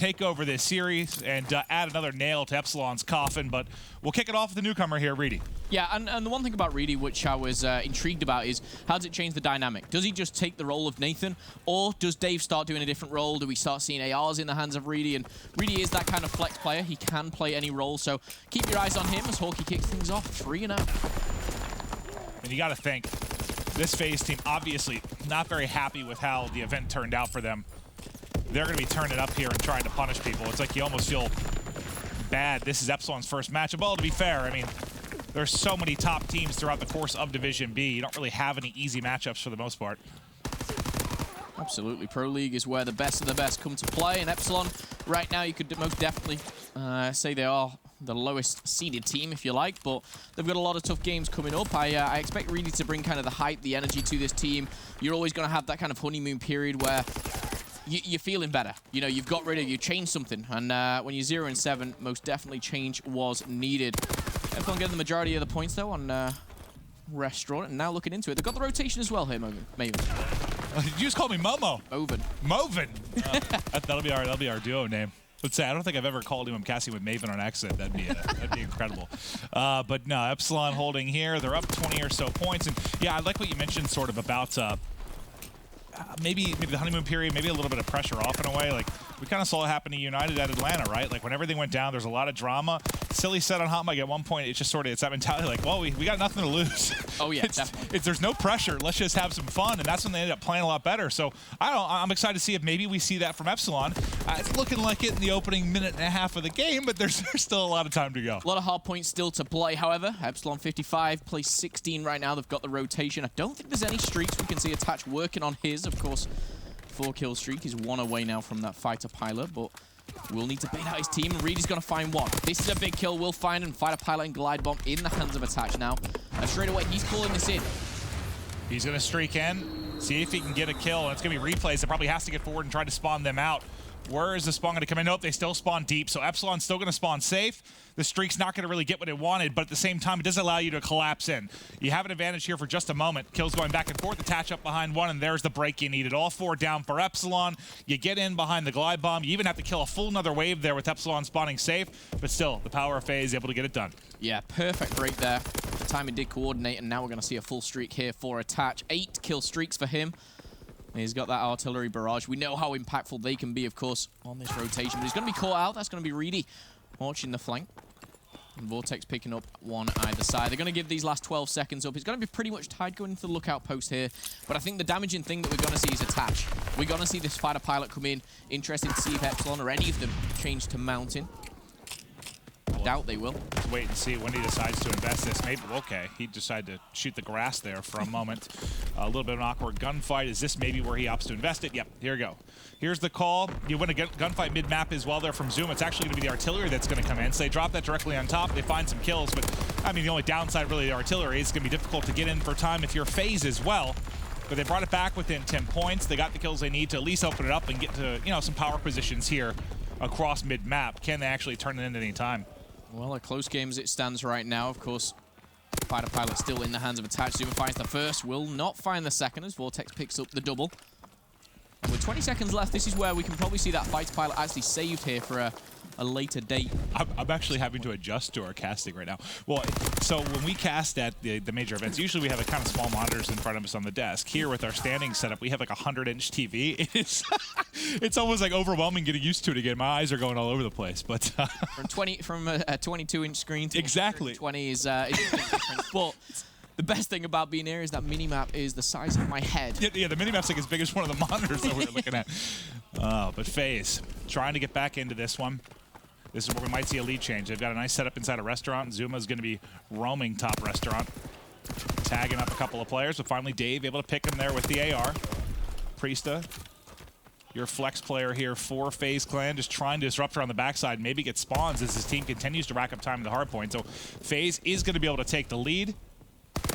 take over this series and add another nail to Epsilon's coffin, but we'll kick it off with the newcomer here, Reedy. Yeah, and the one thing about Reedy, which I was intrigued about, is how does it change the dynamic? Does he just take the role of Nathan, or does Dave start doing a different role? Do we start seeing ARs in the hands of Reedy? And Reedy is that kind of flex player. He can play any role, so keep your eyes on him as Hawkey kicks things off 3-0. And you got to think, this FaZe team obviously not very happy with how the event turned out for them. They're going to be turning up here and trying to punish people. It's like you almost feel bad. This is Epsilon's first matchup. Well, to be fair, I mean, there's so many top teams throughout the course of Division B. You don't really have any easy matchups for the most part. Absolutely. Pro League is where the best of the best come to play. And Epsilon, right now, you could most definitely say they are the lowest seeded team, if you like. But they've got a lot of tough games coming up. I expect Reedy to bring kind of the hype, the energy to this team. You're always going to have that kind of honeymoon period where you're feeling better. You know, you've got rid of, you changed something. And when you're 0-7, most definitely change was needed. Epsilon getting the majority of the points, though, on Restaurant. And now looking into it. They've got the rotation as well here, Maven. You just called me Momo. Moven. Moven. That'll be our duo name. Let's say I don't think I've ever called him. I'm casting with Maven on accident. That'd be incredible. But no, Epsilon holding here. They're up 20 or so points. And yeah, I like what you mentioned sort of about maybe the honeymoon period, maybe a little bit of pressure off in a way. Like we kind of saw it happen to United at Atlanta, right? Like when everything went down, there's a lot of drama. Silly said on Hot Mic at one point, it's just sort of, it's that mentality like, well, we got nothing to lose. Oh yeah, definitely. There's no pressure. Let's just have some fun. And that's when they ended up playing a lot better. So I'm excited to see if maybe we see that from Epsilon. It's looking like it in the opening minute and a half of the game, but there's still a lot of time to go. A lot of hard points still to play, however. Epsilon 55, place 16 right now. They've got the rotation. I don't think there's any streaks. We can see Attach working on his, of course. 4-kill streak. He's one away now from that fighter pilot, but we'll need to bait out his team. And Reedy's going to find one. This is a big kill. We'll find and fighter pilot and glide bomb in the hands of Attach now. Straight away, he's calling this in. He's going to streak in, see if he can get a kill. And it's going to be replays. It probably has to get forward and try to spawn them out. Where is the spawn going to come in? Nope, they still spawn deep. So Epsilon's still going to spawn safe. The streak's not going to really get what it wanted, but at the same time, it does allow you to collapse in. You have an advantage here for just a moment. Kills going back and forth, attach up behind one, and there's the break you needed. All 4 down for Epsilon. You get in behind the glide bomb. You even have to kill a full another wave there with Epsilon spawning safe, but still, the power of FaZe able to get it done. Yeah, perfect break there. The timing did coordinate, and now we're going to see a full streak here for Attach. 8 kill streaks for him. He's got that artillery barrage. We know how impactful they can be, of course, on this rotation. But he's going to be caught out. That's going to be Reedy watching the flank. And Vortex picking up one either side. They're going to give these last 12 seconds up. It's going to be pretty much tied going into the lookout post here. But I think the damaging thing that we're going to see is Attach. We're going to see this fighter pilot come in. Interesting to see if Epsilon or any of them change to Mountain. I doubt they will. Wait and see when he decides to invest this. Maybe, okay, he decided to shoot the grass there for a moment. A little bit of an awkward gunfight. Is this maybe where he opts to invest it? Yep, here we go. Here's the call. You win a gunfight mid-map as well there from Zoom. It's actually going to be the artillery that's going to come in. So they drop that directly on top. They find some kills, but I mean, the only downside really to the artillery is going to be difficult to get in for time if you're FaZe as well. But they brought it back within 10 points. They got the kills they need to at least open it up and get to, you know, some power positions here across mid-map. Can they actually turn it in at any time? Well, a close game as it stands right now. Of course, fighter pilot still in the hands of Attach. Zuma finds the first, will not find the second as Vortex picks up the double. And with 20 seconds left, this is where we can probably see that fighter pilot actually saved here for a later date. I'm actually having to adjust to our casting right now. Well, so when we cast at the major events, usually we have a kind of small monitors in front of us on the desk. Here with our standing setup, we have like a 100-inch TV. It is, it's almost like overwhelming getting used to it again. My eyes are going all over the place. But from a 22-inch screen to exactly 20 is a big difference. But the best thing about being here is that minimap is the size of my head. Yeah, the minimap's like as big as one of the monitors that we're looking at. But FaZe trying to get back into this one. This is where we might see a lead change. They've got a nice setup inside a restaurant. Zuma's going to be roaming top restaurant, tagging up a couple of players. But finally, Dave able to pick him there with the AR. Priesta, your flex player here for FaZe Clan, just trying to disrupt her on the backside. Maybe get spawns as his team continues to rack up time in the hard point. So FaZe is going to be able to take the lead.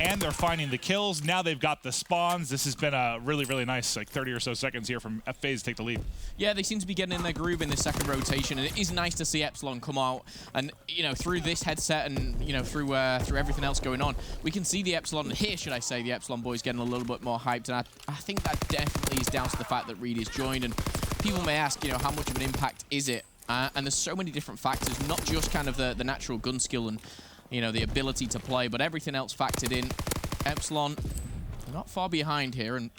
And they're finding the kills. Now they've got the spawns. This has been a really, really nice, like 30 or so seconds here from FaZe to take the lead. Yeah, they seem to be getting in their groove in this second rotation, and it is nice to see Epsilon come out. And you know, through this headset, and you know, through everything else going on, we can see the Epsilon here, should I say, the Epsilon boys getting a little bit more hyped. And I think that definitely is down to the fact that Reedy has joined. And people may ask, you know, how much of an impact is it? And there's so many different factors, not just kind of the natural gun skill and, you know, the ability to play, but everything else factored in. Epsilon, not far behind here, and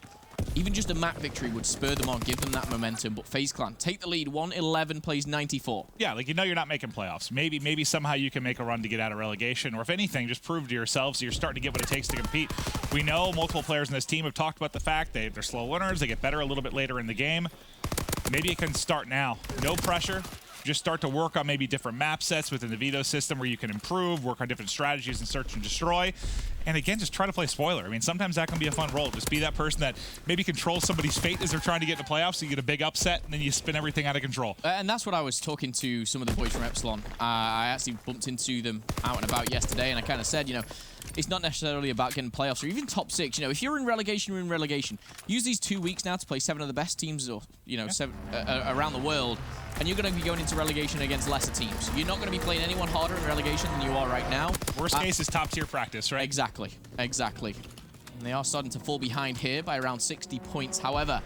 even just a map victory would spur them on, give them that momentum. But FaZe Clan take the lead, 111 plays 94. Yeah, like, you know, you're not making playoffs. Maybe somehow you can make a run to get out of relegation, or if anything, just prove to yourselves you're starting to get what it takes to compete. We know multiple players in this team have talked about the fact they're slow learners. They get better a little bit later in the game. Maybe it can start now. No pressure. Just start to work on maybe different map sets within the Veto system where you can improve, work on different strategies and search and destroy. And again, just try to play spoiler. I mean, sometimes that can be a fun role. Just be that person that maybe controls somebody's fate as they're trying to get into playoffs, so you get a big upset, and then you spin everything out of control. And that's what I was talking to some of the boys from Epsilon. I actually bumped into them out and about yesterday, and I kind of said, you know, it's not necessarily about getting playoffs or even top 6. You know, if you're in relegation, you're in relegation. Use these 2 weeks now to play 7 of the best teams, or, you know, around the world, and you're going to be going into relegation against lesser teams. You're not going to be playing anyone harder in relegation than you are right now. Worst case is top tier practice, right? Exactly. And they are starting to fall behind here by around 60 points. However,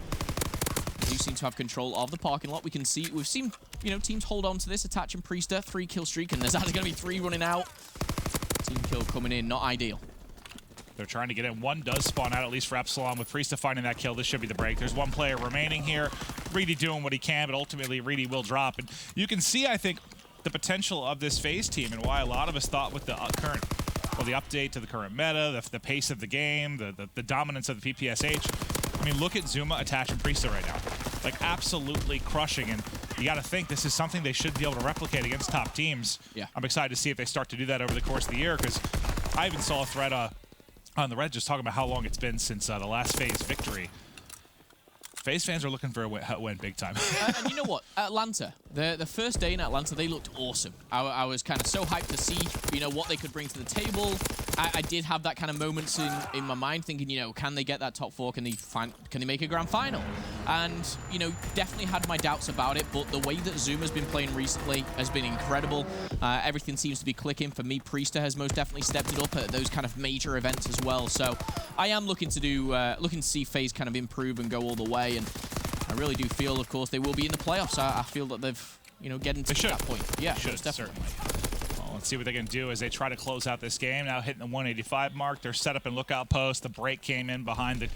they do seem to have control of the parking lot. We've seen, you know, teams hold on to this. Attach and Priester, 3 kill streak, and there's actually going to be 3 running out. Team kill coming in, not ideal. They're trying to get in. 1 does spawn out, at least for Epsilon. With Priesta finding that kill, this should be the break. There's 1 player remaining here. Reedy doing what he can, but ultimately Reedy will drop. And you can see, I think, the potential of this FaZe team and why a lot of us thought with the current, well, the update to the current meta, the pace of the game, the dominance of the PPSH. I mean, look at Zuma, Attach, and Priesta right now. Like, absolutely crushing. And you got to think this is something they should be able to replicate against top teams. Yeah. I'm excited to see if they start to do that over the course of the year, because I even saw a thread on the Reddit just talking about how long it's been since the last FaZe victory. FaZe fans are looking for a win big time. And you know what? Atlanta, the first day in Atlanta, they looked awesome. I was kind of so hyped to see, you know, what they could bring to the table. I did have that kind of moments in my mind thinking, you know, can they get that top 4? Can they make a grand final? And, you know, definitely had my doubts about it, but the way that Zuma's been playing recently has been incredible. Everything seems to be clicking. For me, Priester has most definitely stepped it up at those kind of major events as well. So I am looking to see FaZe kind of improve and go all the way. And I really do feel, of course, they will be in the playoffs. I feel that they've, you know, getting to that point. Yeah, should, definitely. Well, let's see what they can do as they try to close out this game. Now hitting the 185 mark. They're set up in lookout post. The break came in behind the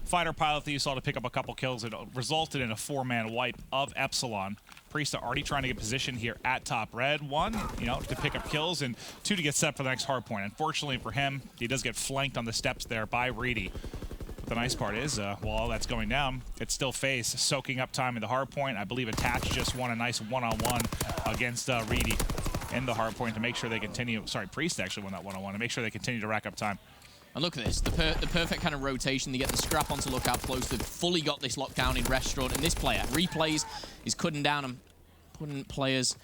fighter pilot that you saw to pick up a couple kills. It resulted in a 4-man wipe of Epsilon. Priesta already trying to get position here at top red. 1, you know, to pick up kills, and 2 to get set for the next hard point. Unfortunately for him, he does get flanked on the steps there by Reedy. The nice part is, while all that's going down, it's still FaZe soaking up time in the hard point. I believe Attach just won a nice one-on-one against Reedy in the hard point to make sure they continue. Sorry, Priest actually won that one-on-one to make sure they continue to rack up time. And look at this, the perfect kind of rotation. They get the scrap onto lookout post. They've fully got this locked down in restaurant. And this player, Replays, is cutting down and putting players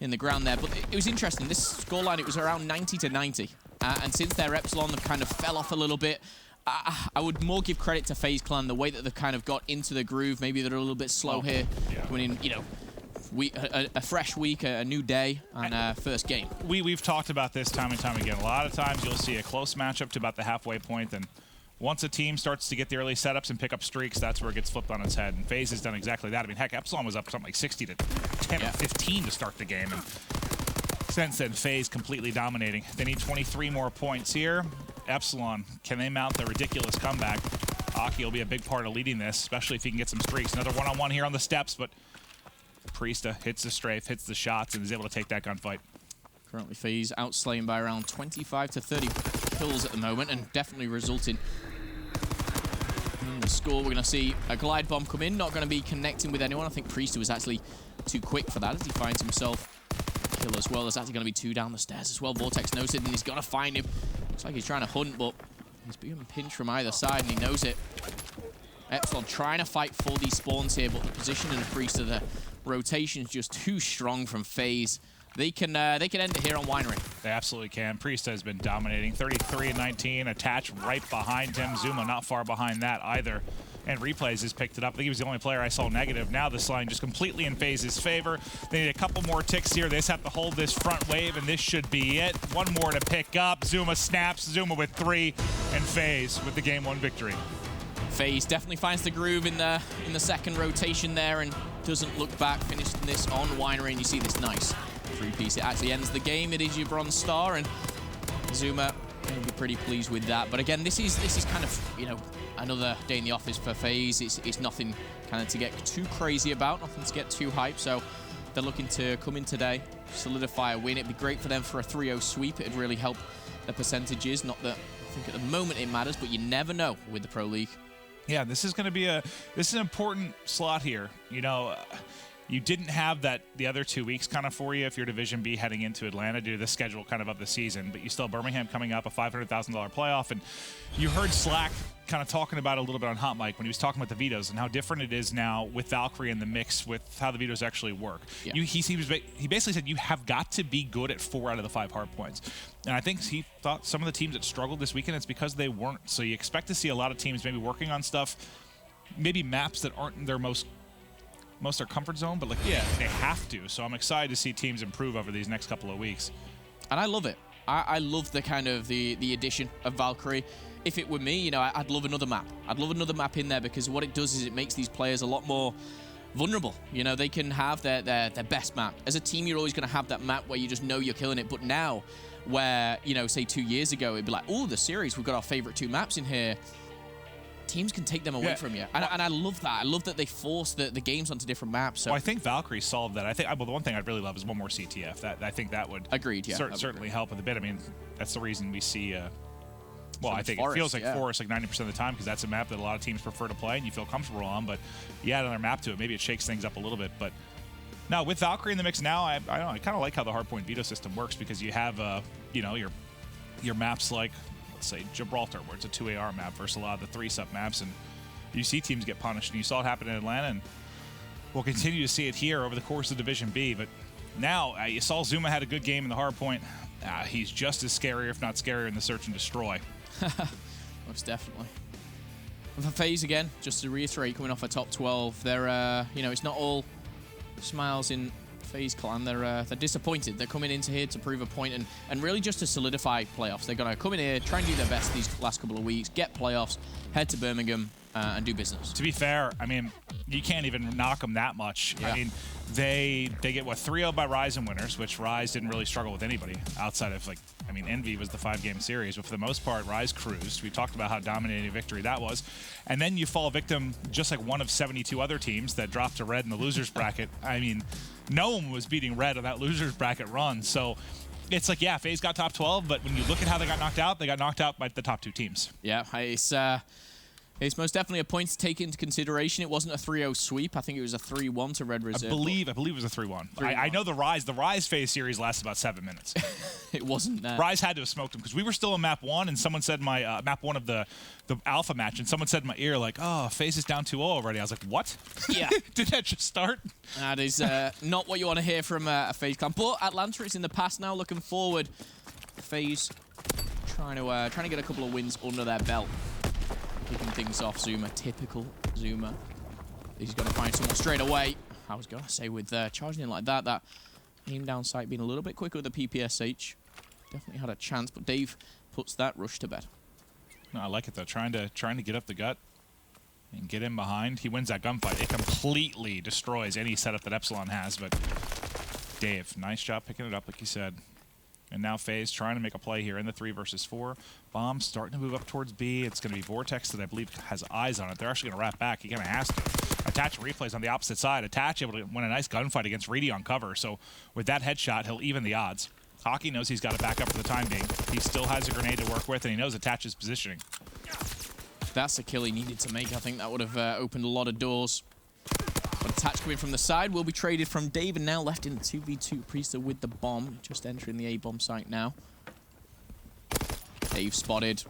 in the ground there. But it was interesting. This scoreline, it was around 90 to 90. And since their Epsilon, they've kind of fell off a little bit. I would more give credit to FaZe Clan, the way that they've kind of got into the groove. Maybe they're a little bit slow here. Yeah. Coming in, you know, a fresh week, a new day, and first game. We've talked about this time and time again. A lot of times you'll see a close matchup to about the halfway point, and once a team starts to get the early setups and pick up streaks, that's where it gets flipped on its head. And FaZe has done exactly that. I mean, heck, Epsilon was up something like 60 to 10 or 15 to start the game. And since then, FaZe completely dominating. They need 23 more points here. Epsilon, can they mount the ridiculous comeback? Aki will be a big part of leading this, especially if he can get some streaks. Another one-on-one here on the steps, but Priesta hits the strafe, hits the shots, and is able to take that gunfight. Currently, FaZe outslaying by around 25 to 30 kills at the moment, and definitely resulting in the score. We're going to see a glide bomb come in, not going to be connecting with anyone. I think Priesta was actually too quick for that as he finds himself a kill as well. There's actually going to be 2 down the stairs as well. Vortex knows it, and he's got to find him. Looks like he's trying to hunt, but he's being pinched from either side, and he knows it. Epsilon trying to fight for these spawns here, but the position of the Priesta, the rotation is just too strong from FaZe. They can end it here on Winery. They absolutely can. Priesta has been dominating. 33 and 19. Attach right behind him. Zuma not far behind that either. And Replays has picked it up. I think he was the only player I saw negative. Now this line just completely in FaZe's favor. They need a couple more ticks here. They just have to hold this front wave, and this should be it. 1 more to pick up. Zuma snaps. Zuma with 3, and FaZe with the game 1 victory. FaZe definitely finds the groove in the second rotation there, and doesn't look back, finishing this on Winery, and you see this nice three-piece. It actually ends the game. It is your bronze star, and Zuma will be pretty pleased with that. But again, this is kind of, you know, another day in the office for FaZe. It's nothing kind of to get too crazy about, nothing to get too hyped. So they're looking to come in today, solidify a win. It'd be great for them for a 3-0 sweep. It'd really help the percentages. Not that I think at the moment it matters, but you never know with the Pro League. Yeah, this is going to be an important slot here. You know, you didn't have that the other 2 weeks kind of for you if you're Division B heading into Atlanta due to the schedule kind of the season, but you still have Birmingham coming up, a $500,000 playoff, and you heard Slack kind of talking about it a little bit on Hot Mic when he was talking about the vetoes and how different it is now with Valkyrie in the mix with how the vetoes actually work. Yeah. He basically said you have got to be good at 4 out of the 5 hard points. And I think he thought some of the teams that struggled this weekend, it's because they weren't. So you expect to see a lot of teams maybe working on stuff, maybe maps that aren't in their most their comfort zone, but like, yeah, they have to. So I'm excited to see teams improve over these next couple of weeks. And I love it. I love the kind of the addition of Valkyrie. If it were me, you know, I'd love another map. I'd love another map in there because what it does is it makes these players a lot more vulnerable. You know, they can have their best map. As a team, you're always going to have that map where you just know you're killing it. But now, where, you know, say 2 years ago, it'd be like, oh, the series, we've got our favorite 2 maps in here. Teams can take them away from you. And I love that. I love that they force the games onto different maps. So. Well, I think Valkyrie solved that. I think, well, the one thing I'd really love is one more CTF. I think that would certainly help with a bit. I mean, that's the reason we see... well, I think Forest, it feels like Forest like 90% of the time because that's a map that a lot of teams prefer to play and you feel comfortable on. But you add another map to it, maybe it shakes things up a little bit. But now with Valkyrie in the mix now, I don't know, I kind of like how the hardpoint veto system works because you have, you know, your maps like, let's say, Gibraltar, where it's a 2AR map versus a lot of the 3-sub maps. And you see teams get punished. And you saw it happen in Atlanta. And we'll continue to see it here over the course of Division B. But now you saw Zuma had a good game in the hardpoint. He's just as scary, if not scarier, in the search and destroy. Most definitely. And for FaZe again, just to reiterate, coming off a top 12, they're you know, it's not all smiles in FaZe clan. They're disappointed. They're coming into here to prove a point and really just to solidify playoffs. They're gonna come in here, try and do their best these last couple of weeks, get playoffs, head to Birmingham and do business. To be fair, I mean, you can't even knock them that much. Yeah. I mean, they get, what, 3-0 by Rise and winners, which Rise didn't really struggle with anybody outside of, like, I mean, Envy was the 5-game series, but for the most part, Rise cruised. We talked about how dominating a victory that was. And then you fall victim just like one of 72 other teams that dropped to Red in the losers bracket. I mean, no one was beating Red on that losers bracket run. So it's like, yeah, FaZe got top 12, but when you look at how they got knocked out by the top 2 teams. Yeah, it's most definitely a point to take into consideration. It wasn't a 3-0 sweep. I think it was a 3-1 to Red Reserve. I believe it was a 3-1. I know the Rise FaZe series lasted about 7 minutes. It wasn't that. Rise had to have smoked them because we were still in map 1, and someone said my map 1 of the alpha match, and someone said in my ear like, "Oh, FaZe is down 2-0 already." I was like, "What? Yeah, did that just start?" That is not what you want to hear from a FaZe clan. But Atlanta is in the past now. Looking forward, FaZe trying to get a couple of wins under their belt. Kicking things off, Zuma. Typical Zuma. He's going to find someone straight away. I was going to say with charging in like that aim down sight being a little bit quicker with the PPSH. Definitely had a chance, but Dave puts that rush to bed. No, I like it though. Trying to get up the gut and get in behind. He wins that gunfight. It completely destroys any setup that Epsilon has, but Dave, nice job picking it up like you said. And now FaZe trying to make a play here in the 3 versus 4. Bomb starting to move up towards B. It's going to be Vortex that I believe has eyes on it. They're actually going to wrap back. He kind of has to. Attach replays on the opposite side. Attach able to win a nice gunfight against Reedy on cover. So with that headshot, he'll even the odds. Hockey knows he's got to back up for the time being. He still has a grenade to work with, and he knows Attach's positioning. That's the kill he needed to make. I think that would have opened a lot of doors. But Attach coming from the side will be traded from Dave, and now left in the 2v2. Priester with the bomb, just entering the A-bomb site now. Dave spotted.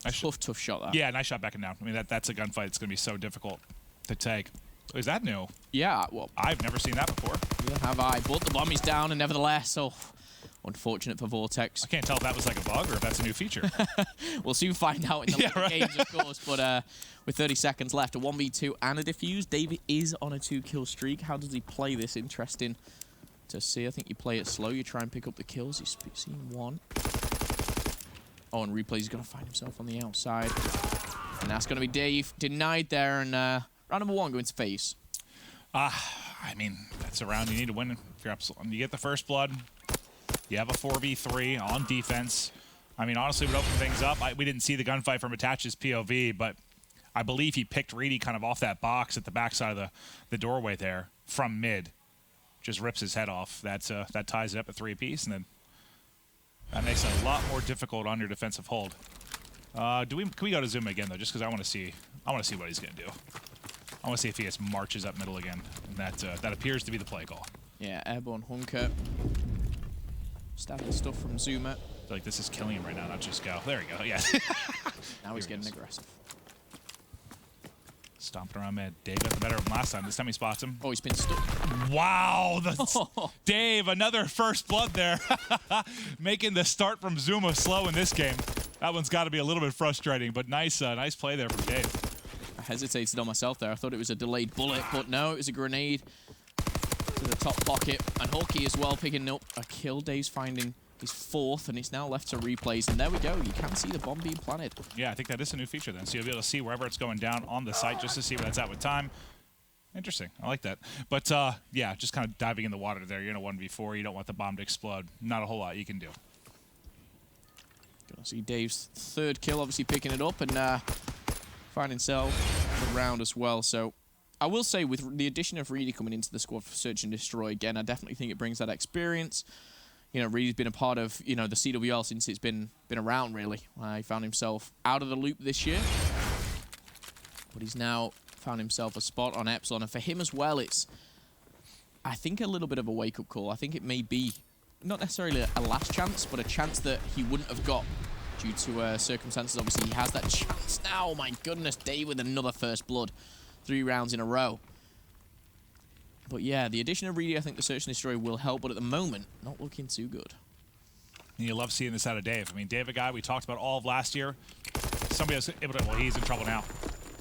Tough shot that. Yeah, nice shot back and down. I mean, that's a gunfight. It's going to be so difficult to take. Is that new? Yeah, well, I've never seen that before. Yeah, have I. But the bomb is down, and nevertheless, unfortunate for Vortex. I can't tell if that was like a bug or if that's a new feature. We'll soon find out in the later games, of course. But with 30 seconds left, a 1v2 and a defuse. David is on a 2-kill streak. How does he play this? Interesting to see. I think you play it slow. You try and pick up the kills. He's seen one. Oh, and replay, he's going to find himself on the outside. And that's going to be Dave. Denied there. And round number 1 going to FaZe. I mean, that's a round you need to win if you're Epsilon. You get the first blood. You have a 4v3 on defense. I mean, honestly, it would open things up. We didn't see the gunfight from Attach's POV, but I believe he picked Reedy kind of off that box at the backside of the doorway there from mid. Just rips his head off. That ties it up at 3 apiece, and then that makes it a lot more difficult on your defensive hold. Can we go to Zuma again though? Just because I want to see what he's gonna do. I want to see if he just marches up middle again. And that appears to be the play call. Yeah, airborne hunker. Stabbing stuff from Zuma. I feel like this is killing him right now, not just go. There we go, yeah. Now he's getting aggressive. Stomping around mid. Dave got the better of him last time. This time he spots him. Oh, he's been stuck. Wow! Dave, another first blood there. Making the start from Zuma slow in this game. That one's got to be a little bit frustrating, but nice play there from Dave. I hesitated on myself there. I thought it was a delayed bullet, but no, it was a grenade to the top pocket. And Hawkey as well picking up a kill. Dave's finding his 4th, and it's now left to replays. And there we go. You can see the bomb being planted. Yeah, I think that is a new feature then. So you'll be able to see wherever it's going down on the site just to see where that's at with time. Interesting. I like that. But, yeah, just kind of diving in the water there. You're in a 1v4. You don't want the bomb to explode. Not a whole lot you can do. Gonna see Dave's 3rd kill, obviously picking it up and finding himself the round as well. So I will say with the addition of Reedy coming into the squad for Search and Destroy, again, I definitely think it brings that experience. You know, Reedy's been a part of, you know, the CWL since it's been around, really. He found himself out of the loop this year. But he's now found himself a spot on Epsilon. And for him as well, it's, I think, a little bit of a wake-up call. I think it may be not necessarily a last chance, but a chance that he wouldn't have got due to circumstances. Obviously, he has that chance now. Oh, my goodness, Dave with another first blood. 3 rounds in a row. But yeah, the addition of Reedy, I think the Search and Destroy will help, but at the moment, not looking too good. And you love seeing this out of Dave. I mean, Dave, a guy we talked about all of last year. Somebody else able to, well, he's in trouble now.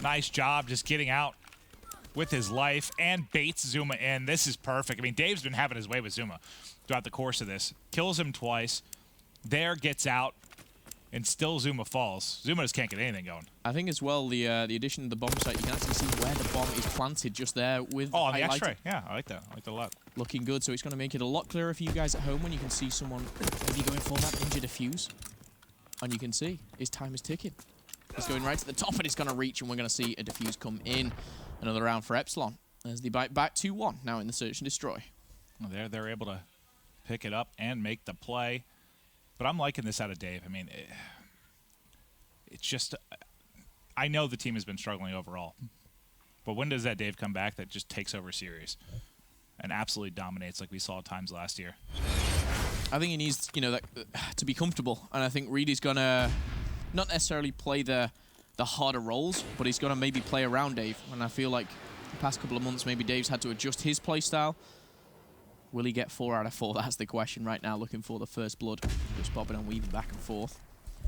Nice job just getting out with his life and baits Zuma in. This is perfect. I mean, Dave's been having his way with Zuma throughout the course of this. Kills him twice. There, gets out, and still Zuma falls. Zuma just can't get anything going. I think as well, the addition of the bomb site, you can actually see where the bomb is planted just there with oh, on the X-ray. Yeah, I like that. I like that a lot. Looking good, so it's going to make it a lot clearer for you guys at home when you can see someone maybe going for that ninja defuse. And you can see his time is ticking. He's going right to the top, and it's going to reach, and we're going to see a defuse come in. Another round for Epsilon as they bite back 2-1 now in the Search and Destroy. Well, they're able to pick it up and make the play. But I'm liking this out of Dave. I mean, it's just, I know the team has been struggling overall. But when does that Dave come back that just takes over series and absolutely dominates like we saw at times last year? I think he needs, you know, that, to be comfortable. And I think Reedy's going to not necessarily play the harder roles, but he's going to maybe play around Dave. And I feel like the past couple of months, maybe Dave's had to adjust his play style. Will he get 4 out of 4? That's the question right now, looking for the first blood. Just bobbing and weaving back and forth.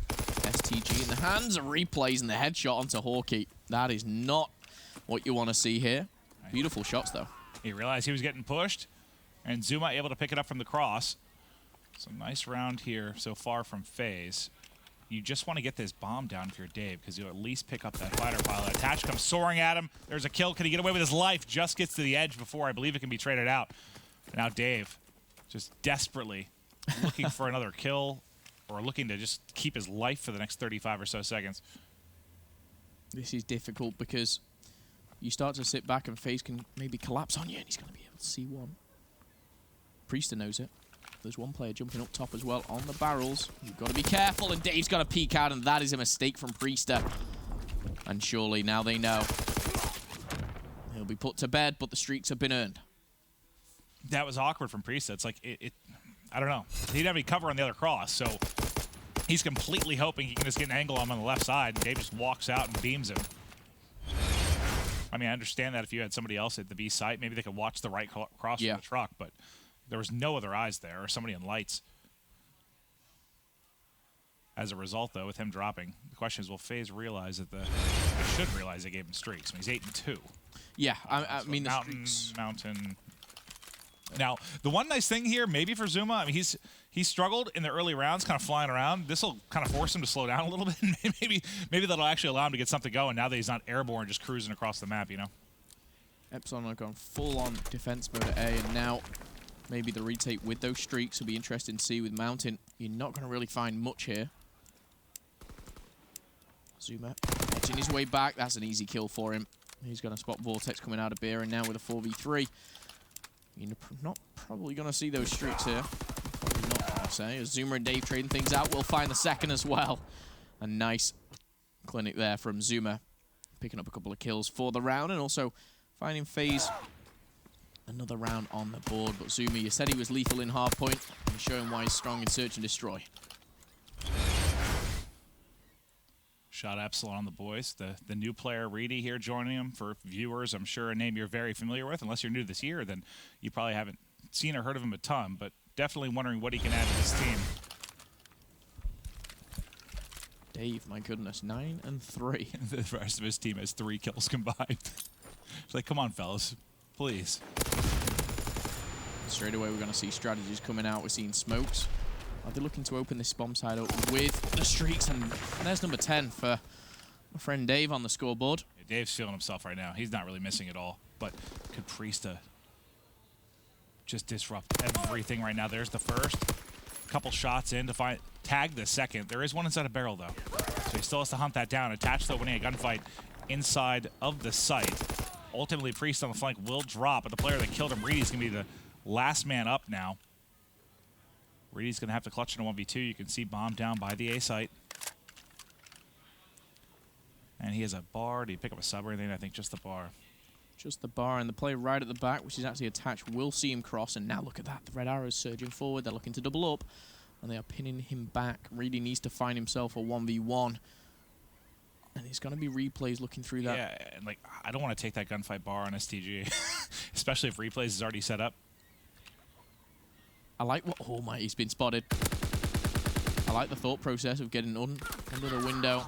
STG in the hands, replays and the headshot onto Hawkey. That is not what you want to see here. Beautiful shots, though. He realized he was getting pushed, and Zuma able to pick it up from the cross. So nice round here so far from FaZe. You just want to get this bomb down if you're Dave, because you'll at least pick up that fighter pilot. Attach comes soaring at him. There's a kill. Can he get away with his life? Just gets to the edge before I believe it can be traded out. Now Dave just desperately looking for another kill or looking to just keep his life for the next 35 or so seconds. This is difficult because you start to sit back and FaZe can maybe collapse on you, and he's going to be able to see one. Priester knows it. There's one player jumping up top as well on the barrels. You've got to be careful, and Dave's got to peek out, and that is a mistake from Priester. And surely now they know. He'll be put to bed, but the streaks have been earned. That was awkward from Priester. It's like, I don't know. He didn't have any cover on the other cross, so he's completely hoping he can just get an angle on him on the left side, and Dave just walks out and beams him. I mean, I understand that if you had somebody else at the B site, maybe they could watch the right cross from the truck, but there was no other eyes there, or somebody in lights. As a result, though, with him dropping, the question is, will FaZe realize that they should realize they gave him streaks? I mean, he's 8-2. Yeah, I mean, the Mountain. Now, the one nice thing here, maybe for Zuma, I mean, he's struggled in the early rounds, kind of flying around. This will kind of force him to slow down a little bit. maybe that'll actually allow him to get something going now that he's not airborne, just cruising across the map, you know? Epsilon have gone full-on defense mode at A, and now maybe the retake with those streaks will be interesting to see with Mountain. You're not going to really find much here. Zuma edging his way back. That's an easy kill for him. He's going to spot Vortex coming out of beer, and now with a 4v3. You're not probably going to see those streaks here. Probably not, I'll say. As Zuma and Dave trading things out, we'll find the second as well. A nice clinic there from Zuma, picking up a couple of kills for the round, and also finding FaZe another round on the board. But Zuma, you said he was lethal in hardpoint, and showing why he's strong in search and destroy. Shot Epsilon on the boys. The new player, Reedy, here joining him. For viewers, I'm sure a name you're very familiar with. Unless you're new this year, then you probably haven't seen or heard of him a ton, but definitely wondering what he can add to this team. Dave, my goodness, 9 and 3. The rest of his team has 3 kills combined. It's like, come on, fellas. Please. Straight away, we're going to see strategies coming out. We're seeing smokes. Are they looking to open this bomb side up with the streaks? And there's number 10 for my friend Dave on the scoreboard. Yeah, Dave's feeling himself right now. He's not really missing at all. But could Priesta just disrupt everything right now? There's the first. Couple shots in to tag the second. There is one inside a barrel, though. So he still has to hunt that down. Attached, though, winning a gunfight inside of the site. Ultimately, Priest on the flank will drop, but the player that killed him, Reedy's going to be the last man up now. Reedy's going to have to clutch in a 1v2. You can see bomb down by the A site. And he has a bar. Did he pick up a sub or anything? I think just the bar. Just the bar, and the player right at the back, which is actually attached, will see him cross. And now look at that. The red arrows surging forward. They're looking to double up, and they are pinning him back. Reedy needs to find himself a 1v1. And it's going to be replays looking through that. Yeah, and like, I don't want to take that gunfight bar on STG, especially if replays is already set up. I like what... Oh, my, he's been spotted. I like the thought process of getting under the window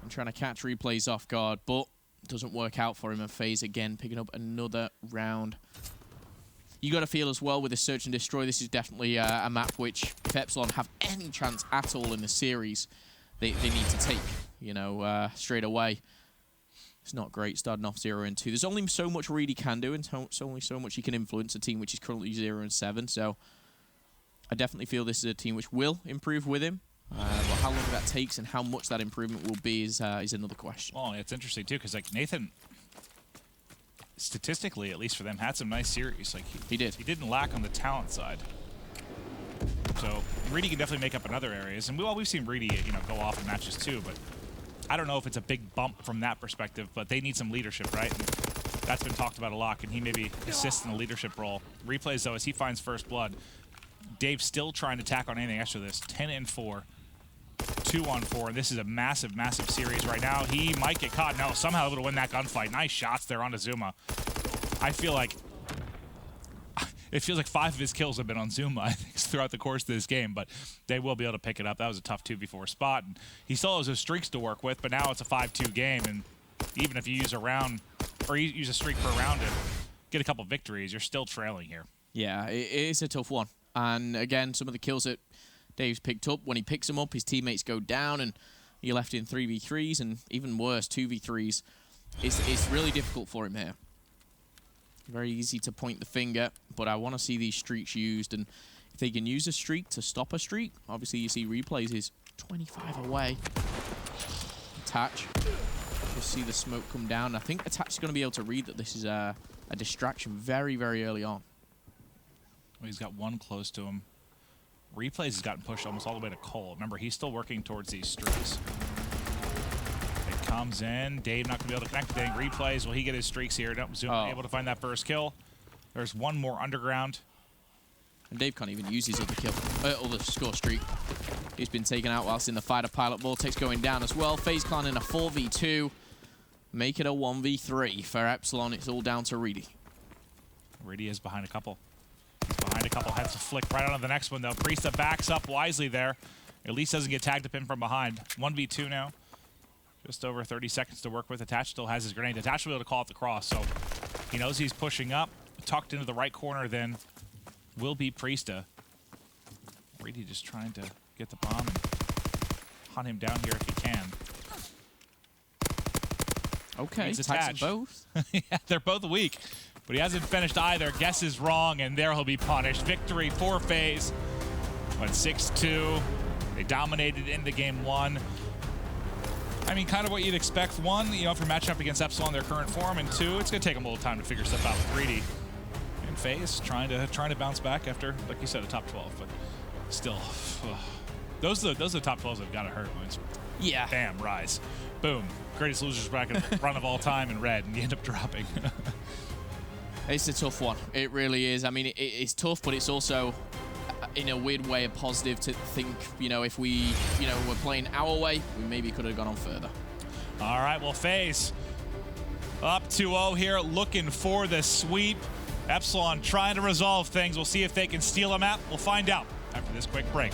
and trying to catch replays off guard, but doesn't work out for him. And FaZe again picking up another round. You got to feel as well with the search and destroy. This is definitely a map which, if Epsilon have any chance at all in the series, they need to take, you know, straight away. It's not great starting off 0 and 2. There's only so much Reedy can do, and there's only so much he can influence a team which is currently 0 and 7. So I definitely feel this is a team which will improve with him. But how long that takes and how much that improvement will be is another question. Well, it's interesting too, because like Nathan, statistically at least for them, had some nice series. Like he did. He didn't lack on the talent side. So Reedy can definitely make up in other areas, and we've seen Reedy, you know, go off in matches too. But I don't know if it's a big bump from that perspective. But they need some leadership, right? And that's been talked about a lot. Can he maybe assist in the leadership role? Replays though, as he finds first blood. Dave's still trying to tack on anything extra. This 10 and 4. 2 on 4. This is a massive, massive series right now. He might get caught. No, somehow able to win that gunfight. Nice shots there onto Zuma. I feel like it feels like 5 of his kills have been on Zuma, I think, throughout the course of this game, but they will be able to pick it up. That was a tough 2v4 spot, and he still has those streaks to work with, but now it's a 5-2 game, and even if you use a round, or you use a streak per round to get a couple victories, you're still trailing here. Yeah, it is a tough one. And again, some of the kills that Dave's picked up, when he picks them up, his teammates go down, and you're left in 3v3s, and even worse, 2v3s. It's really difficult for him here. Very easy to point the finger, but I want to see these streaks used, and if they can use a streak to stop a streak, obviously you see replays is 25 away. Attach. Just see the smoke come down. I think Attach is going to be able to read that this is a distraction very, very early on. Well, he's got one close to him. Replays has gotten pushed almost all the way to Cole. Remember, he's still working towards these streaks. It comes in. Dave not going to be able to connect anything. Replays, will he get his streaks here? Nope, Zuma able to find that first kill. There's one more underground. And Dave can't even use his other kill, other score streak. He's been taken out whilst in the fighter pilot. Vortex going down as well. FaZe Clan in a 4v2. Make it a 1v3 for Epsilon. It's all down to Reedy. Reedy is behind a couple. He's behind a couple. Has to flick right onto the next one, though. Priesta backs up wisely there. At least doesn't get tagged up in from behind. 1v2 now. Just over 30 seconds to work with. Attach still has his grenade. Attach will be able to call it the cross, so he knows he's pushing up. Tucked into the right corner then will be Priesta. Reedy just trying to get the bomb and hunt him down here if he can. Okay, He's attacks attached. both. Yeah, they're both weak, but he hasn't finished either. Guess is wrong, and there he'll be punished. Victory for FaZe. Went 6-2. They dominated into game 1. I mean, kind of what you'd expect. 1, you know, if you're matching up against Epsilon, their current form, and 2, it's going to take them a little time to figure stuff out with Greedy. And FaZe trying to bounce back after, like you said, a top 12, but still, those are the top 12s that got to hurt. Yeah. Bam, Rise. Boom. Greatest losers bracket run of all time in red, and you end up dropping. It's a tough one. It really is. I mean, it's tough, but it's also, in a weird way, a positive to think, you know, if we, you know, were playing our way, we maybe could have gone on further. All right, well, FaZe up 2-0 here, looking for the sweep. Epsilon trying to resolve things. We'll see if they can steal a map. We'll find out after this quick break.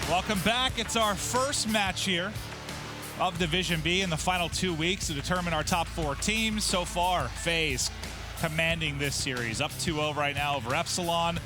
Welcome back. It's our first match here of Division B in the final 2 weeks to determine our top 4 teams. So far, FaZe commanding this series. Up 2-0 right now over Epsilon.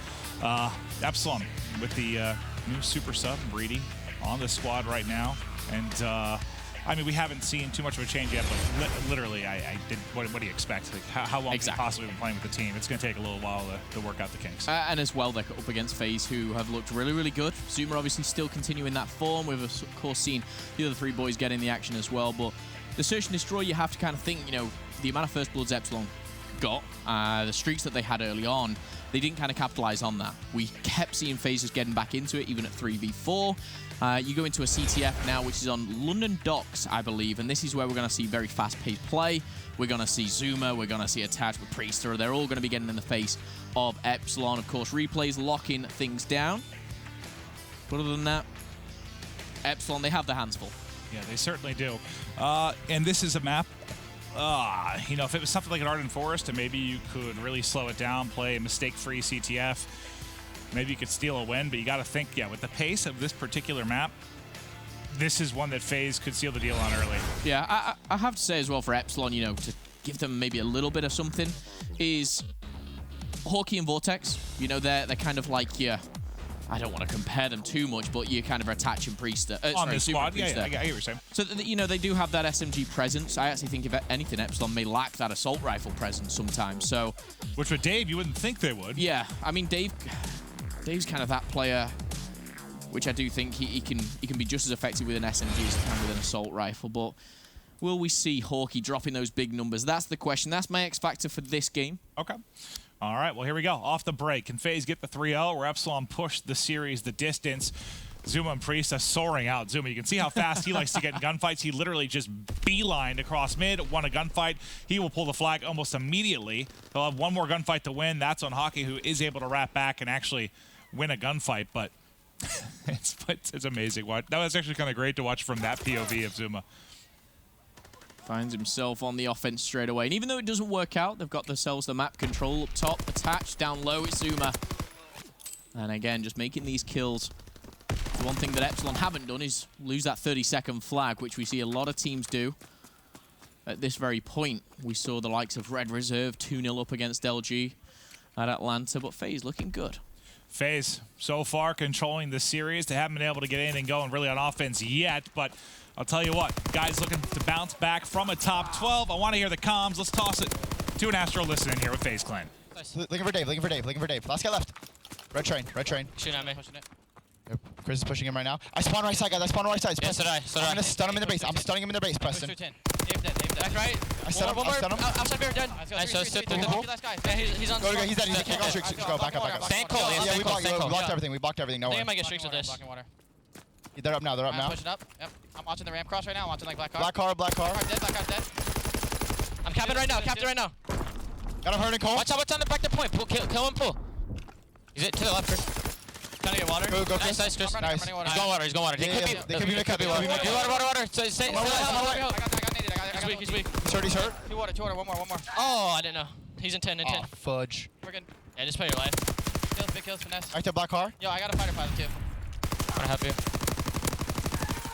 Epsilon with the new super sub, Breedy, on the squad right now. And I mean, we haven't seen too much of a change yet, but literally, I did. What do you expect? Like, how long have you possibly been playing with the team? It's going to take a little while to work out the kinks. And as well, they're up against FaZe, who have looked really, really good. Zuma obviously still continuing that form. We've, of course, seen the other 3 boys get in the action as well. But the Search and Destroy, you have to kind of think, you know, the amount of first bloods Epsilon got, the streaks that they had early on, they didn't kind of capitalize on that. We kept seeing FaZe getting back into it, even at 3v4. You go into a CTF now, which is on London Docks, I believe, and this is where we're going to see very fast-paced play. We're going to see Zuma, we're going to see Attach with Priester. They're all going to be getting in the face of Epsilon. Of course, replays locking things down. But other than that, Epsilon, they have their hands full. Yeah, they certainly do. And this is a map, you know, if it was something like an Arden Forest, and maybe you could really slow it down, play a mistake-free CTF, maybe you could steal a win, but you got to think, yeah, with the pace of this particular map, this is one that FaZe could seal the deal on early. Yeah, I have to say as well for Epsilon, you know, to give them maybe a little bit of something, is Hawkeye and Vortex. You know, they're kind of like, yeah, I don't want to compare them too much, but you kind of attach and Priester. On this squad, yeah, I get what you're saying. So, you know, they do have that SMG presence. I actually think, if anything, Epsilon may lack that assault rifle presence sometimes. So, which with Dave, you wouldn't think they would. Yeah, I mean, Dave's kind of that player, which I do think he can be just as effective with an SMG as he can with an assault rifle. But will we see Hawkeye dropping those big numbers? That's the question. That's my X factor for this game. Okay. All right, well, here we go. Off the break. Can FaZe get the 3-0 where Epsilon pushed the series the distance? Zuma and Priesta soaring out. Zuma, you can see how fast he likes to get in gunfights. He literally just beelined across mid, won a gunfight. He will pull the flag almost immediately. He'll have one more gunfight to win. That's on Hawkeye, who is able to wrap back and actually win a gunfight. But it's amazing. That was actually kind of great to watch from that POV of Zuma. Finds himself on the offense straight away. And even though it doesn't work out, they've got themselves the map control up top. Attached, down low, it's Zuma. And again, just making these kills. The one thing that Epsilon haven't done is lose that 30-second flag, which we see a lot of teams do. At this very point, we saw the likes of Red Reserve 2-0 up against LG at Atlanta, but FaZe looking good. FaZe, so far, controlling the series. They haven't been able to get anything going really on offense yet, but I'll tell you what, guys looking to bounce back from a top 12. I want to hear the comms. Let's toss it to an Astro listening here with FaZe Clan. Looking for Dave, looking for Dave, looking for Dave. Last guy left. Red train, red train. Shooting at me. Pushing it. Yep. Chris is pushing him right now. I spawn right side, guys. I spawn right side. Yeah, so did I. I'm going to stun him in the base. I'm stunning him in the base, Preston. Push 10. Dave dead, Dave dead. Back right. I stun him, I stun him. Outside bear dead. Nice, so sit through the pool. Yeah, he's on. Go, he's dead. He's a kick on streak. Just go, back up, back up. Staying cold. Yeah, we blocked everything. We blocked everything. No I think way. I might get streaks with this. They're up now. They're up now. Pushing up. Yep. I'm watching the ramp cross right now. I'm watching like black car. Black car. Dead, black car dead. I'm capping right now. Capping right now. Got him hurt and cold. Watch out. What's on the back to point? Pull, kill him. Pull. He's it to the left, Chris. Trying to get water. Go, Chris. Nice, Chris. Nice. He's going water. He's going water. They could be water. Water. So stay. I got naded. He's weak. He's hurt. Two water. One more. Oh, I didn't know. He's in 10. Oh, fudge. We're good. Yeah, just play your life. Kills, big kills, finesse. Active black car. Yo, I got a fighter pilot too. I'm gonna help you.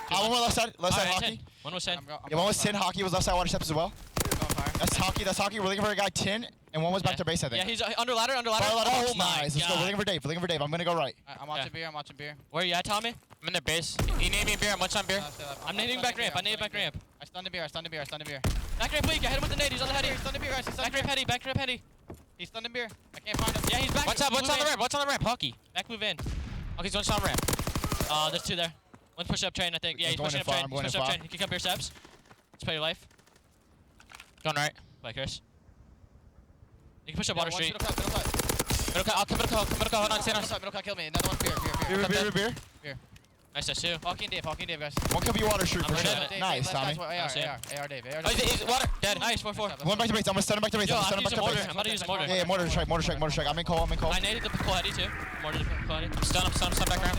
One more left side Hawkeye. One was 10. Yeah, one was 10. Hawkeye was left side water steps as well. That's Hawkeye. We're looking for a guy 10, and one was back to base, I think. Yeah, he's under ladder. Oh, nice. Let's go. We're looking for Dave. I'm gonna go right. I'm watching beer. Where are you at, Tommy? I'm in their base. You need me in beer. I'm watching on beer. I'm nading back ramp. I stunned the beer. Back ramp weak. I hit him with the nade. He's on the heady. Back ramp heady. He's stunned in beer. I can't find him. Yeah, he's back. What's on the ramp? Hawkeye. Back move in. Hawkeye's going on ramp. There's two there. One's push up train, I think. Yeah, he's pushing up train. He can come beer steps. Let's play your life. Going right. Bye, Chris. You can push up Water Street. Middle cut. I'll come middle cut. Hold on, stand on. Middle cut, kill me. Another one, beer. Nice, that's two. Hawkeye and Dave, guys. One could be Water Street for sure. Dave, Nice, Tommy. AR, Dave. Oh, he's water. Dead. Nice, 4-4. One back to base. I'm gonna stun him back to base. I'm about to use a mortar. Yeah, mortar strike. I'm in cold. I naded the cool heady too. Mortar the cool heady. I'm stunned back around.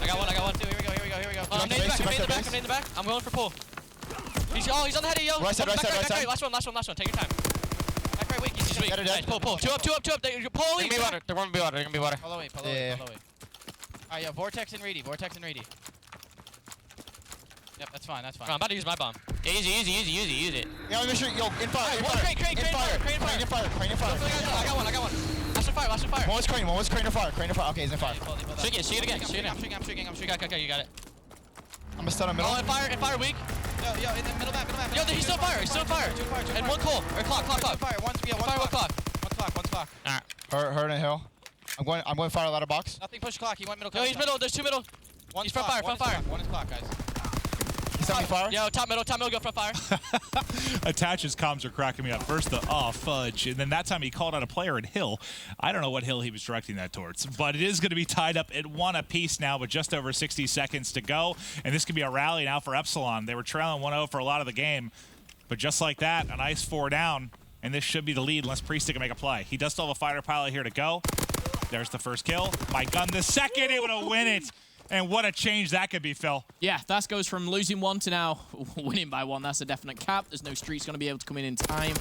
I got one. Here we go. I'm nading the back. I'm going for pull. He's on the heady, yo. Right side. Last one. Take your time. Back right weak. He's weak. Nice, pull. Two up. Pull. They're gonna be water. Follow it. Alright, yo, Vortex and Reedy. Yep, that's fine. I'm about to use my bomb. Yeah, use it. Yeah, let me shoot. Yo, in fire. Crane in fire. I got one. Last fire. One was crane in fire. Okay, he's in fire. Shoot it again. I'm shooting. Okay, you got it. I'm gonna stun him middle. Oh, in fire weak. Yo, in the middle back. Yo, he's still fire. And one clock. Fire. One clock. Alright. Hurt and hill. I'm going fire ladder box. Nothing push clock. He went middle. No, he's middle. There's two middle. He's front fire. One is clock, guys. He's 75. Yo, top middle, go for fire. Attach's comms are cracking me up. First the, oh, fudge. And then that time he called out a player at Hill. I don't know what hill he was directing that towards. But it is going to be tied up at 1 apiece now with just over 60 seconds to go. And this could be a rally now for Epsilon. They were trailing 1-0 for a lot of the game. But just like that, a nice 4 down. And this should be the lead unless Priest can make a play. He does still have a fighter pilot here to go. There's the first kill. My gun the second, able to win it. And what a change that could be, Phil. Yeah, that goes from losing 1 to now winning by 1. That's a definite cap. There's no streaks going to be able to come in time.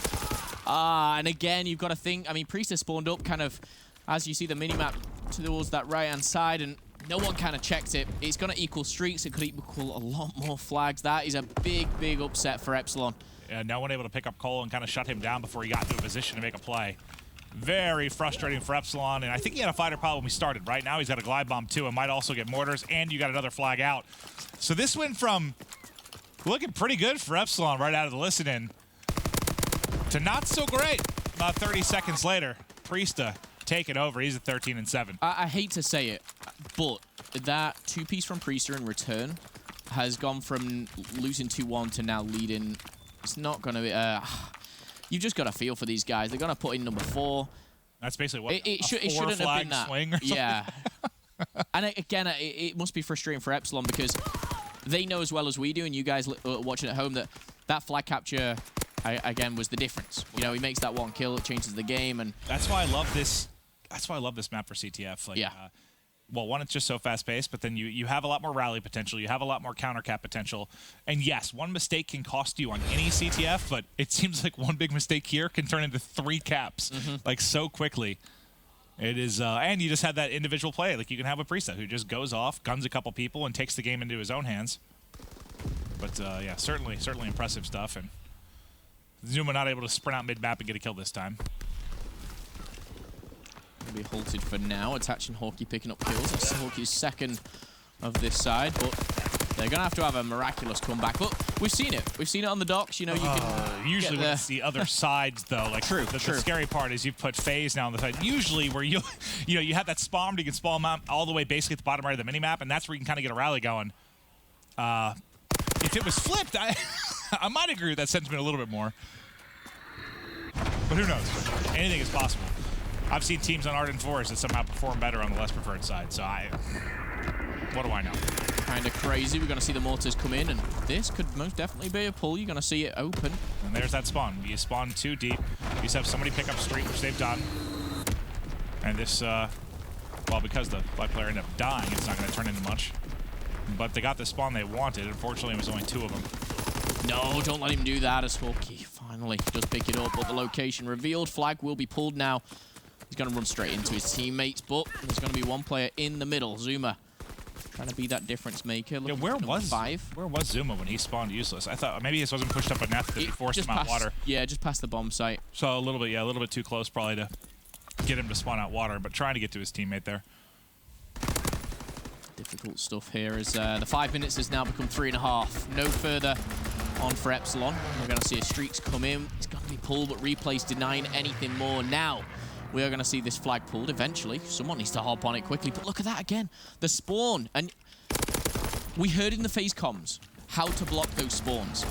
And again, you've got to think, I mean, Priest has spawned up kind of as you see the minimap towards that right-hand side, and no one kind of checked it. It's going to equal streaks. It could equal a lot more flags. That is a big, big upset for Epsilon. Yeah, no one able to pick up Cole and kind of shut him down before he got into a position to make a play. Very frustrating for Epsilon, and I think he had a fighter pilot when we started. Right now he's got a glide bomb too, and might also get mortars, and you got another flag out. So this went from looking pretty good for Epsilon right out of the listen-in to not so great about 30 seconds later. Priesta taking over. He's at 13-7. I hate to say it, but that 2-piece from Priesta in return has gone from losing 2-1 to now leading. It's not going to be... You've just got to feel for these guys. They're going to put in number 4. That's basically what it shouldn't have been that. Swing or yeah. And again, it must be frustrating for Epsilon because they know as well as we do, and you guys watching at home, that flag capture, again, was the difference. You know, he makes that 1 kill, it changes the game, and that's why I love this. That's why I love this map for CTF. Like, yeah. Well, one, it's just so fast-paced, but then you have a lot more rally potential. You have a lot more counter-cap potential. And yes, one mistake can cost you on any CTF, but it seems like one big mistake here can turn into 3 caps, like, so quickly. It is, and you just have that individual play. Like, you can have a Priesta who just goes off, guns a couple people, and takes the game into his own hands. But, yeah, certainly impressive stuff. And Zuma not able to sprint out mid-map and get a kill this time. Be halted for now. Attaching Hawkeye picking up kills. That's Hawkeye's second of this side, but they're going to have a miraculous comeback. But we've seen it. We've seen it on the docks. You know, you can usually when it's the other sides, though. Like, true. The scary part is you put FaZe now on the side. Usually where you have that spawn, you can spawn out all the way basically at the bottom right of the minimap, and that's where you can kind of get a rally going. If it was flipped, I might agree with that sentiment a little bit more. But who knows? Anything is possible. I've seen teams on Arden Forest that somehow perform better on the less preferred side, so what do I know? Kind of crazy. We're going to see the mortars come in, and this could most definitely be a pull. You're going to see it open. And there's that spawn. You spawn too deep. You just have somebody pick up street, which they've done. And this, well, because the black player ended up dying, it's not going to turn into much. But they got the spawn they wanted. Unfortunately, it was only 2 of them. No, don't let him do that as Hawkeye finally does pick it up, but the location revealed. Flag will be pulled now. He's going to run straight into his teammates, but there's going to be one player in the middle. Zuma trying to be that difference maker. Yeah, where was Zuma when he spawned useless? I thought maybe this wasn't pushed up enough that he forced him out water. Yeah, just past the bomb site. So a little bit too close probably to get him to spawn out water, but trying to get to his teammate there. Difficult stuff here as the 5 minutes has now become 3.5. No further on for Epsilon. We're going to see a streaks come in. It's going to be pulled, but replay's denying anything more now. We are going to see this flag pulled eventually. Someone needs to hop on it quickly. But look at that again. The spawn. And we heard in the FaZe comms how to block those spawns.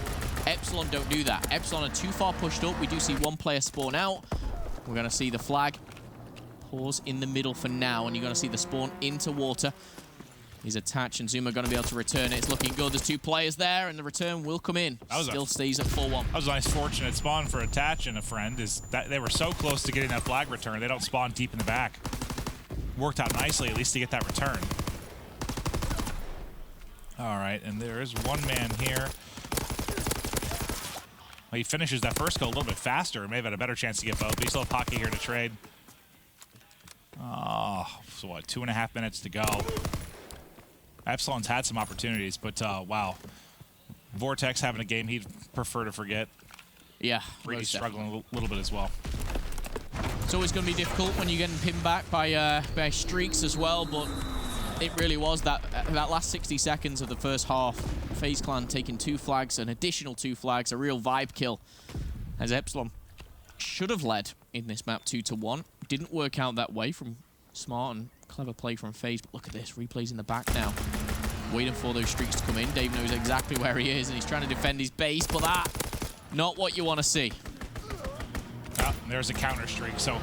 Epsilon don't do that. Epsilon are too far pushed up. We do see one player spawn out. We're going to see the flag pause in the middle for now. And you're going to see the spawn into water. He's attached, and Zuma going to be able to return it. It's looking good. There's 2 players there, and the return will come in. Still stays at 4-1. That was a nice fortunate spawn for Attach and a friend. Is that they were so close to getting that flag return. They don't spawn deep in the back. Worked out nicely, at least to get that return. All right, and there is one man here. Well, he finishes that first goal a little bit faster. May have had a better chance to get both. But he still have Pocky here to trade. Oh, so what, 2.5 minutes to go. Epsilon's had some opportunities, but wow. Vortex having a game he'd prefer to forget. Yeah. Really struggling a little bit as well. It's always going to be difficult when you're getting pinned back by streaks as well, but it really was that last 60 seconds of the first half. FaZe Clan taking 2 flags, an additional 2 flags, a real vibe kill. As Epsilon should have led in this map 2-1. Didn't work out that way from smart and clever play from FaZe, but look at this. Replays in the back now. waiting for those streaks to come in. Dave knows exactly where he is, and he's trying to defend his base, but that, not what you want to see. Oh, there's a counter streak, so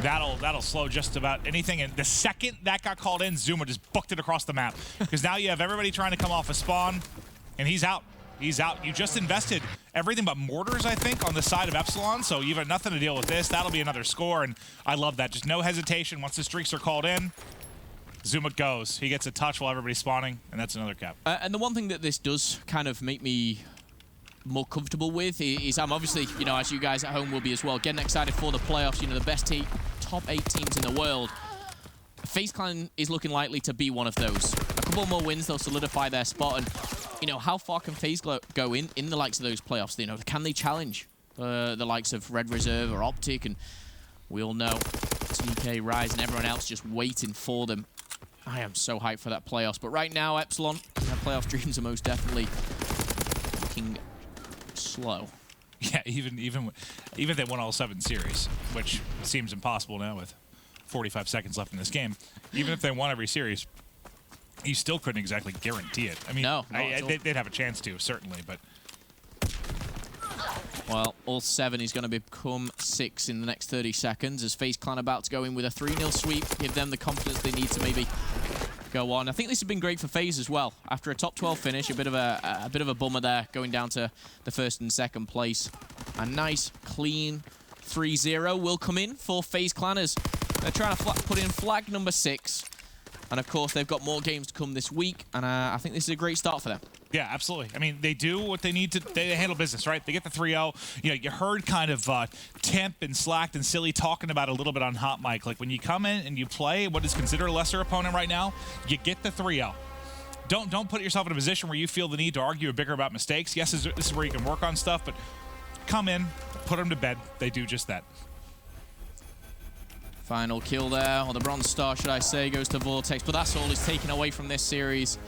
that'll slow just about anything. And the second that got called in, Zuma just booked it across the map. Because now you have everybody trying to come off a spawn, and he's out. He's out. You just invested everything but mortars, I think, on the side of Epsilon, so you've got nothing to deal with this. That'll be another score, and I love that. Just no hesitation. Once the streaks are called in, Zuma goes. He gets a touch while everybody's spawning, and that's another cap. And the one thing that this does kind of make me more comfortable with is I'm obviously, you know, as you guys at home will be as well, getting excited for the playoffs. You know, the best top 8 teams in the world. FaZe Clan is looking likely to be one of those. A couple more wins, they'll solidify their spot. And, you know, how far can FaZe go in the likes of those playoffs? You know, can they challenge the likes of Red Reserve or Optic? And we all know TK, Rise, and everyone else just waiting for them. I am so hyped for that playoffs. But right now, Epsilon, their playoff dreams are most definitely looking slow. Yeah, even if they won all 7 series, which seems impossible now with 45 seconds left in this game. Even if they won every series, you still couldn't exactly guarantee it. I mean, no, they'd have a chance to, certainly, but... Well, all 7 is going to become 6 in the next 30 seconds as FaZe Clan about to go in with a 3-0 sweep, give them the confidence they need to maybe go on. I think this has been great for FaZe as well. After a top 12 finish, a bit of a bummer there, going down to the 1st and 2nd place. A nice, clean 3-0 will come in for FaZe Clanners. They're trying to put in flag number 6. And of course, they've got more games to come this week, and I think this is a great start for them. Yeah, absolutely. I mean, they do what they need to. They handle business, right? They get the 3-0. You know, you heard kind of Temp and Slacked and Silly talking about it a little bit on Hot Mic. Like, when you come in and you play what is considered a lesser opponent right now, you get the 3-0. Don't put yourself in a position where you feel the need to argue or bicker about mistakes. Yes, this is where you can work on stuff, but come in, put them to bed. They do just that. Final kill there, or the bronze star, should I say, goes to Vortex, but that's all he's taken away from this series.